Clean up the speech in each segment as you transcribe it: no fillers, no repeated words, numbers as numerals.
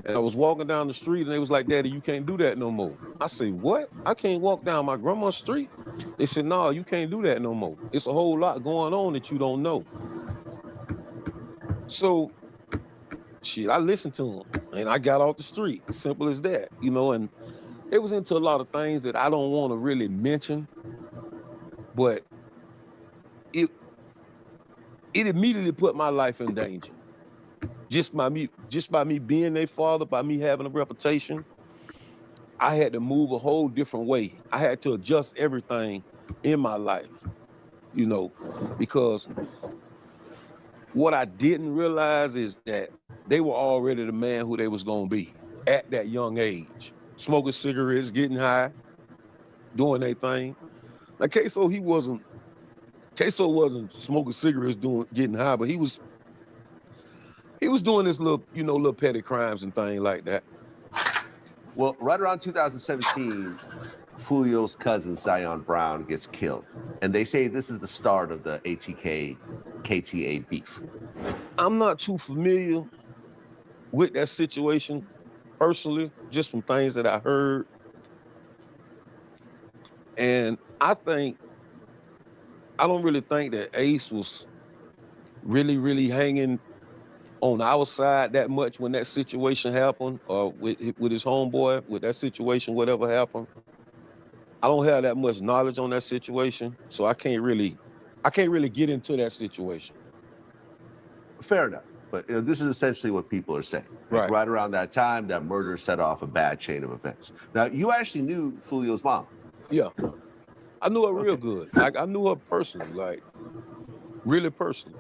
And I was walking down the street and they was like, Daddy, you can't do that no more. I said, what? I can't walk down my grandma's street? They said, no, you can't do that no more. It's a whole lot going on that you don't know. So shit, I listened to them and I got off the street. Simple as that, and it was into a lot of things that I don't want to really mention, but it it immediately put my life in danger. Just by me being their father, by me having a reputation, I had to move a whole different way. I had to adjust everything in my life, you know, because what I didn't realize is that they were already the man who they was gonna be at that young age. Smoking cigarettes, getting high, doing their thing. Like Queso wasn't smoking cigarettes, doing getting high, but he was doing this little petty crimes and things like that. Well, right around 2017, Fulio's cousin, Zion Brown, gets killed. And they say this is the start of the ATK KTA beef. I'm not too familiar with that situation personally, just from things that I heard. And I don't really think that Ace was really, really hanging on our side that much when that situation happened, or with his homeboy, with that situation, whatever happened. I don't have that much knowledge on that situation, so I can't really get into that situation. Fair enough. But this is essentially what people are saying. Right. Right around that time, that murder set off a bad chain of events. Now, you actually knew Fulio's mom. Yeah, I knew her real Okay. good. Like I knew her personally, like really personally.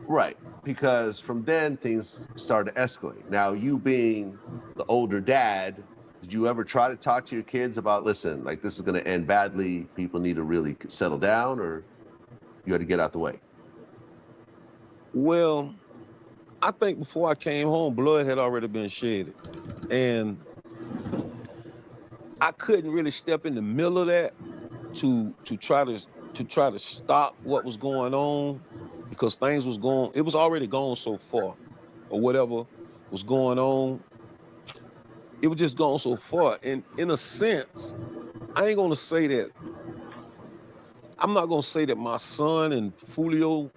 Right. Because from then, things started to escalate. Now, you being the older dad, did you ever try to talk to your kids about, listen, like this is going to end badly, people need to really settle down, or you had to get out the way? Well, I think before I came home, blood had already been shedded, and I couldn't really step in the middle of that to try to stop what was going on because things was going. It was already gone so far, or whatever was going on. It was just gone so far, and in a sense, I ain't gonna say that. I'm not gonna say that my son and Fulio,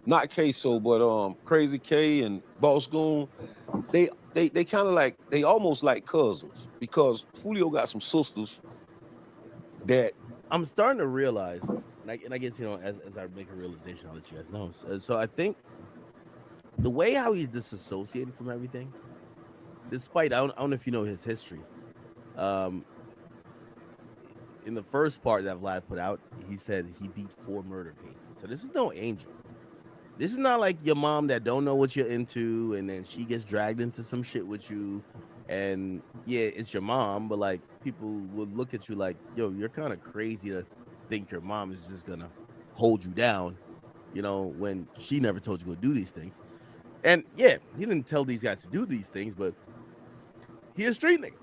not Queso, but Crazy K and Boss Goon, they kind of like they almost like cousins because Fulio got some sisters that I'm starting to realize, and I guess as I make a realization, I'll let you guys know. So I think the way how he's disassociating from everything, despite I don't know if you know his history. Um, in the first part that Vlad put out, he said he beat 4 murder cases. So this is no angel. This is not like your mom that don't know what you're into, and then she gets dragged into some shit with you. And yeah, it's your mom, but like people would look at you like, yo, you're kind of crazy to think your mom is just gonna hold you down, when she never told you to go do these things. And yeah, he didn't tell these guys to do these things, but he a street nigga.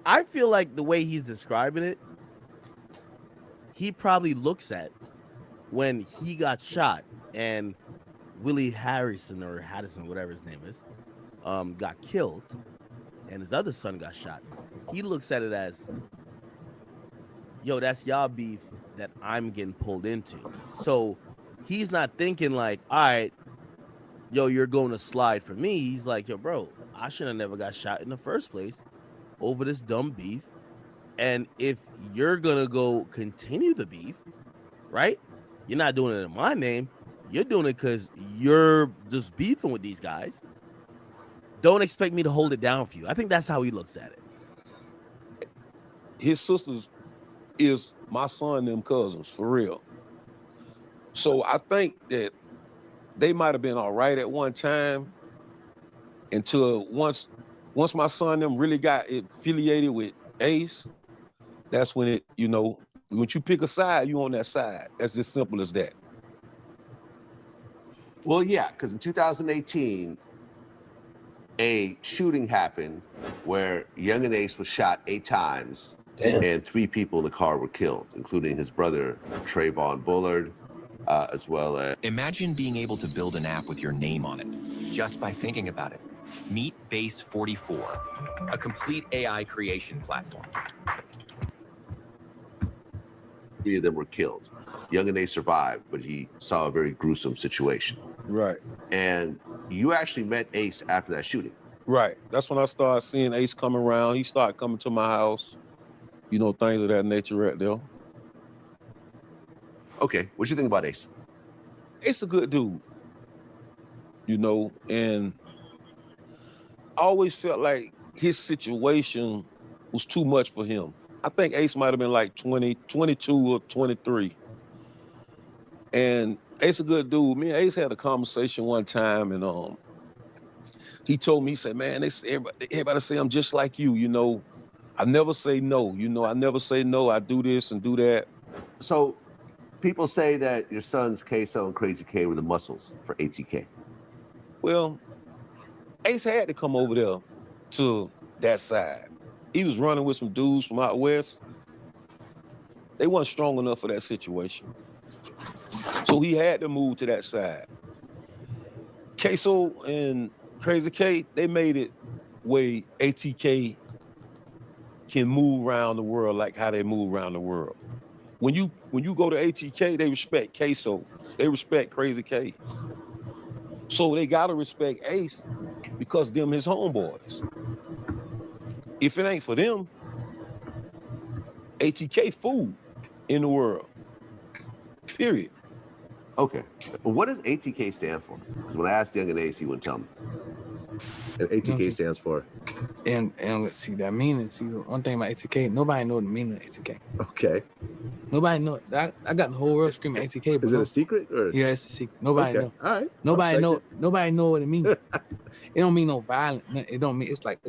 I feel like the way he's describing it, he probably looks at when he got shot and Willie Harrison or Haddison, whatever his name is, got killed, and his other son got shot. He looks at it as, yo, that's y'all beef that I'm getting pulled into. So he's not thinking like, all right, yo, you're going to slide for me. He's like, yo, bro, I should have never got shot in the first place over this dumb beef. And if you're gonna go continue the beef, right? You're not doing it in my name. You're doing it because you're just beefing with these guys. Don't expect me to hold it down for you. I think that's how he looks at it. his sisters is my son, them cousins for real. So I think that they might have been all right at one time until once my son them really got affiliated with Ace. That's when once you pick a side, you on that side. That's just simple as that. Well, yeah, because in 2018, a shooting happened where Young and Ace was shot 8 times, Damn. and 3 people in the car were killed, including his brother Trayvon Bullard as well as. Imagine being able to build an app with your name on it, just by thinking about it. Meet Base 44, a complete AI creation platform. 3 of them were killed. Young and Ace survived, but he saw a very gruesome situation. Right. And you actually met Ace after that shooting. Right. That's when I started seeing Ace come around. He started coming to my house, you know, things of that nature right there. Okay, what you think about Ace? Ace a good dude, you know, and I always felt like his situation was too much for him. I think Ace might have been like 20, 22 or 23. And Ace a good dude. Me and Ace had a conversation one time, and he told me, he said, man, everybody say I'm just like you know. I never say no, you know, I never say no. I do this and do that. So people say that your sons Queso and Crazy K were the muscles for ATK. Well, Ace had to come over there to that side. He was running with some dudes from out west. They weren't strong enough for that situation. So he had to move to that side. Queso and Crazy K, they made it where ATK can move around the world like how they move around the world. When you go to ATK, they respect Queso. They respect Crazy K. So they gotta respect Ace because them his homeboys. If it ain't for them, ATK fool in the world. Period. Okay. What does ATK stand for? Because when I asked Young and Ace, he wouldn't tell me. And ATK stands for? And let's see that meaning. See, one thing about ATK, nobody know the meaning of ATK. Okay. Nobody know. I got the whole world screaming ATK. But Is it a secret? Or? Yeah, it's a secret. Nobody know. All right. Nobody know. Nobody know what it means. It don't mean no violent. It don't mean. It's like.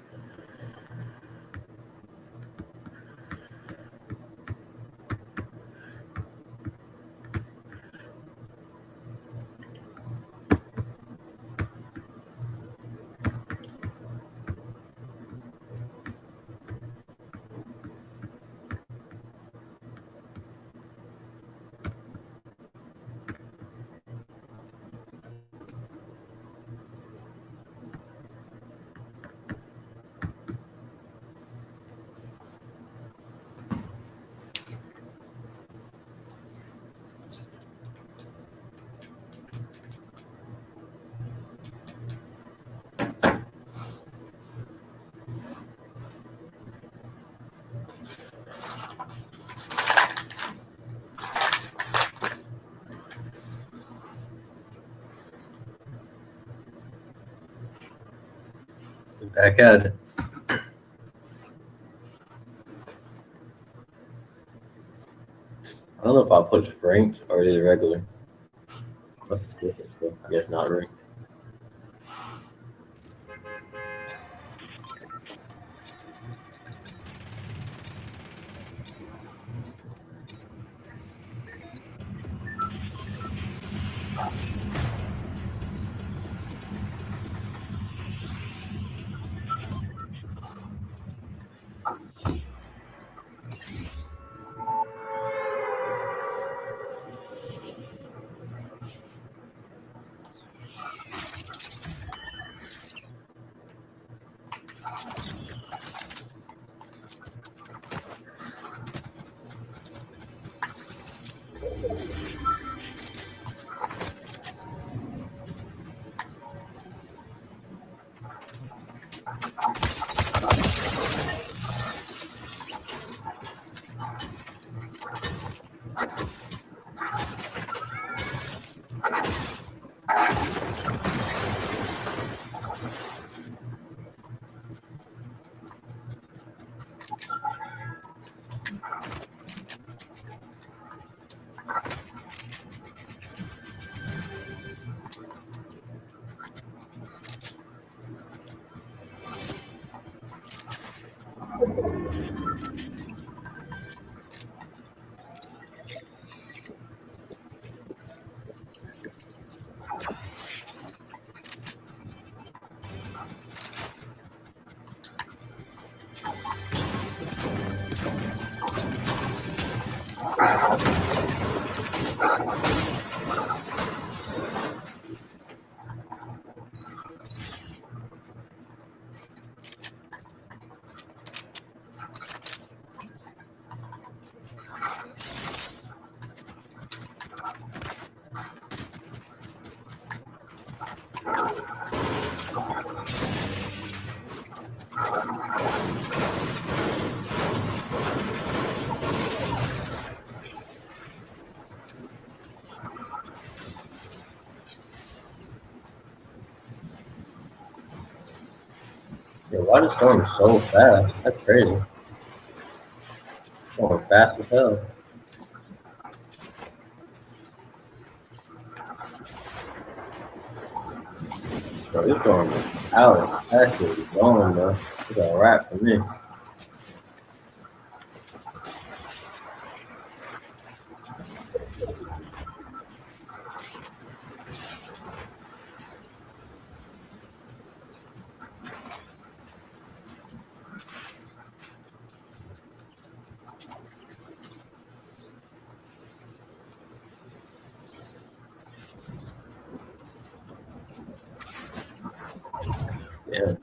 Back at it. I don't know if I'll push ranked or either regular. What's the difference, bro? I guess not ranked. Yeah, why the storm so fast? That's crazy. Going fast as hell. Bro, this storm is out. It's actually going, bro. It's a wrap for me. Yeah.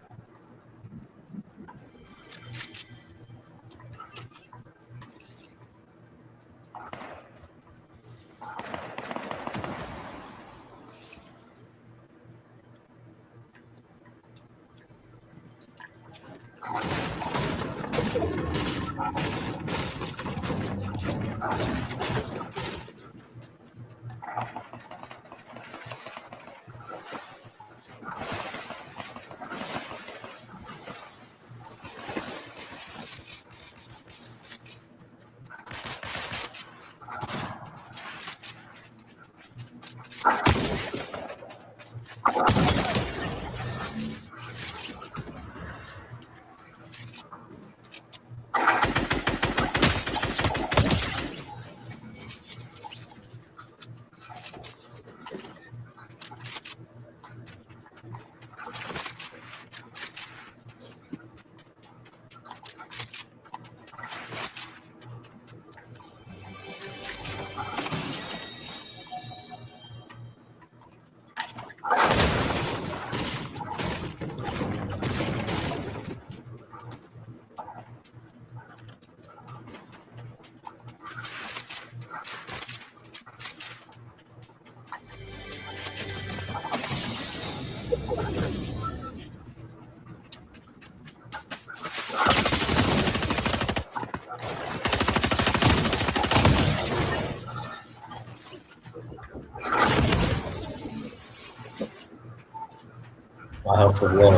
My health was low.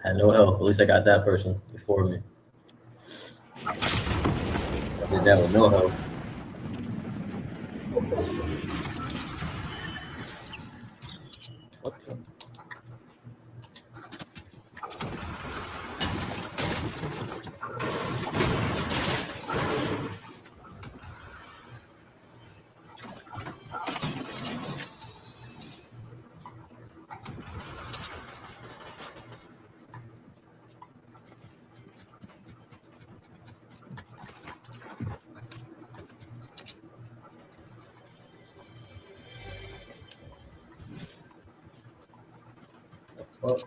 Had no health. At least I got that person before me. I did that with no health. What the? What?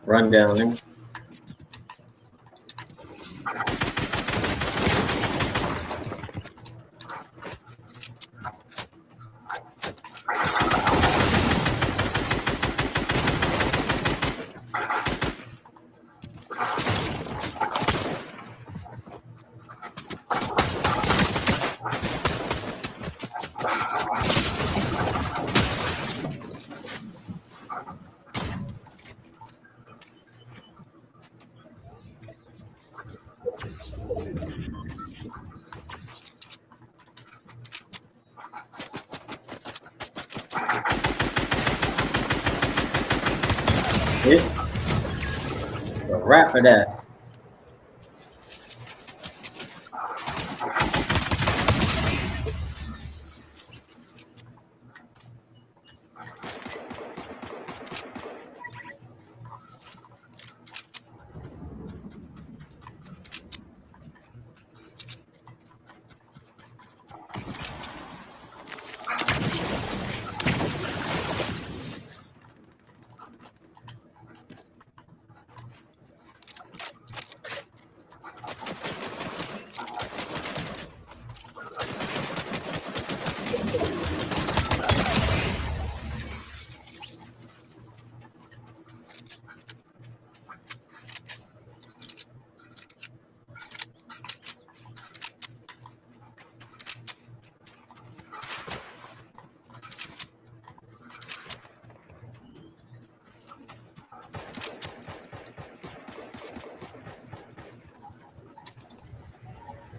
Run down, nigga. It's a wrap for that.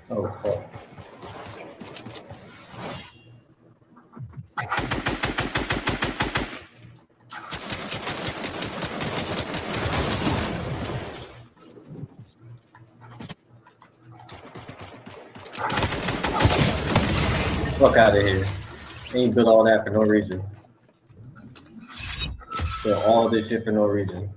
Oh, fuck. Fuck out of here. Ain't built all that for no reason. Built all this shit for no reason.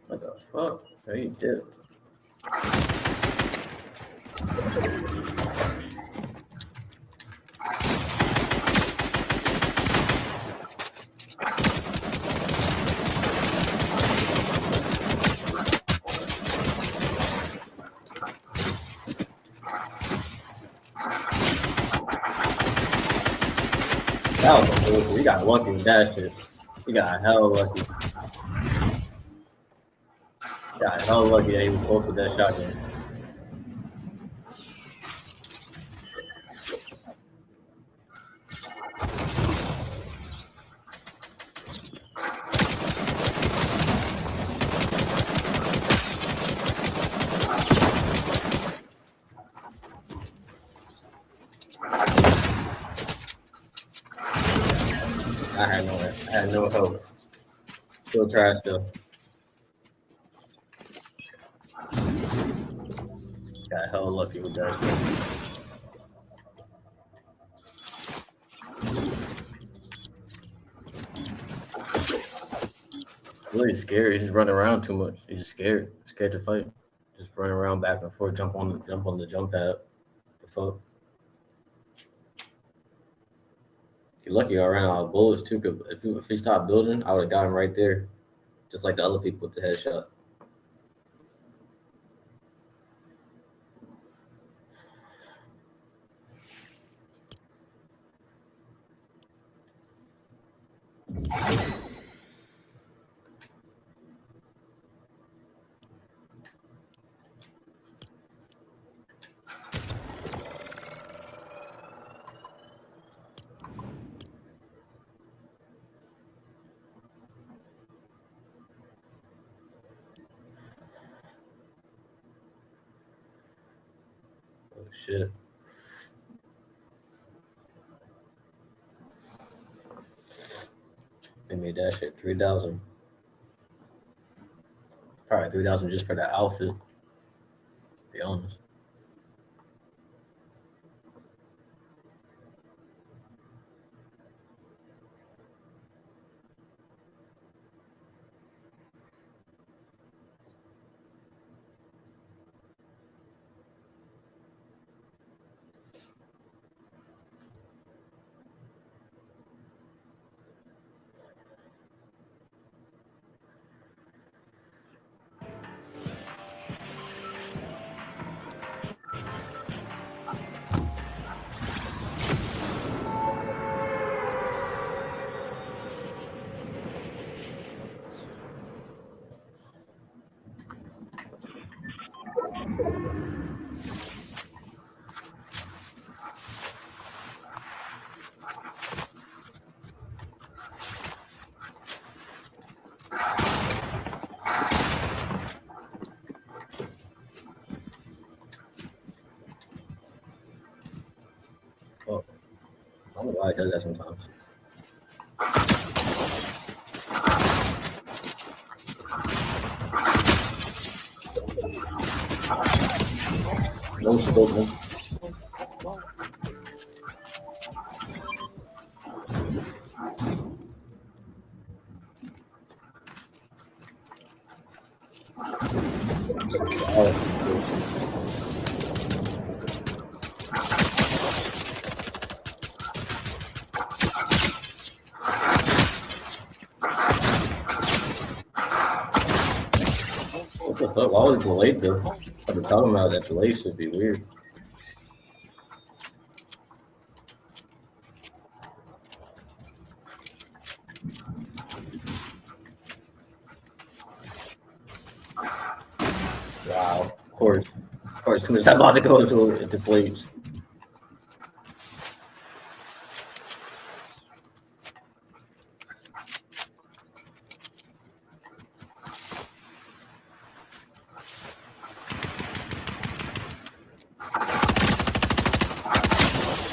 What the fuck? Oh, you did. That was a bullshit. You got lucky with that shit. You got hell lucky. You got hell lucky that he was close with that shotgun. I had no hope. Still trash though. Got hell lucky with that shit. Really scary. He's just running around too much. He's just scared. Scared to fight. Just running around back and forth, jump on the jump pad. The fuck. You're lucky I ran out of bullets too. Cause if he stopped building, I would have got him right there, just like the other people with the headshot. Oh shit. They made that shit 3,000. Probably 3,000 just for that outfit. To be honest. don't know why it does that sometimes. No, it's supposed to. What the fuck? Why was it delayed though? I've been talking about that delay should be weird. Wow, of course, as soon as I'm about to go into it deflates.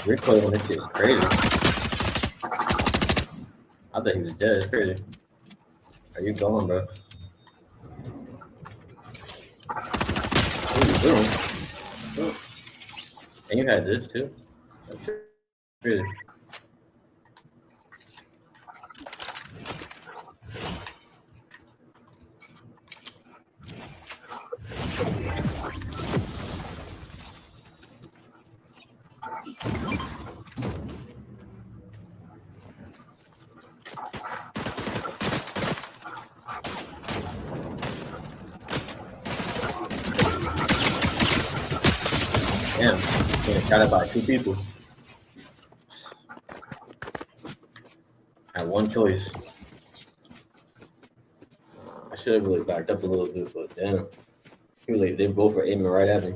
Recoil on this shit is crazy. I thought he was dead. It's crazy. Are you going, bro? What are you doing? Oh. And you had this too. That's crazy. Damn, getting shot at by 2 people. I had one choice. I should have really backed up a little bit, but damn. He was like, they both were aiming right at me.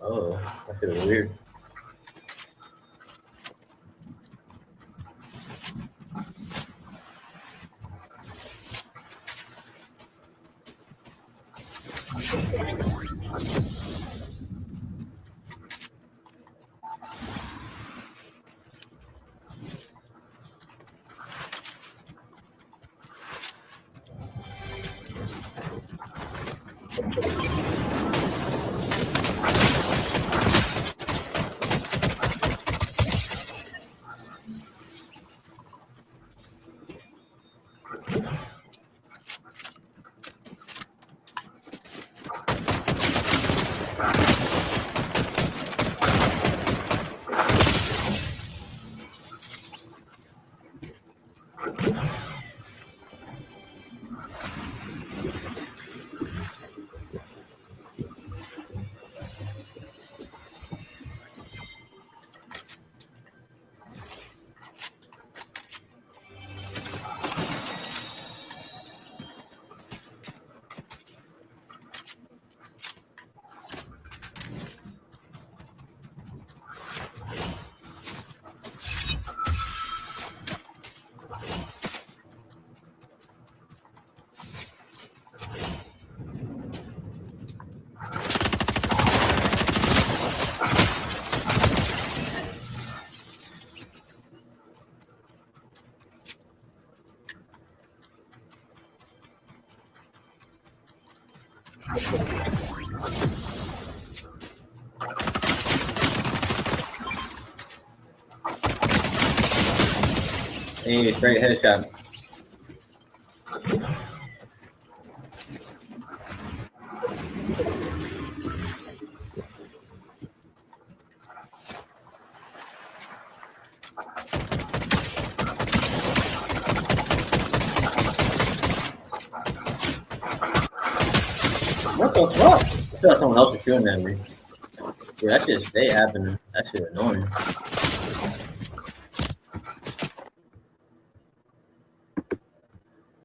Oh, that feels weird. Hey, straight headshot. What the fuck? I feel like someone else is shooting at me. Dude, that shit stay happening. That shit annoying.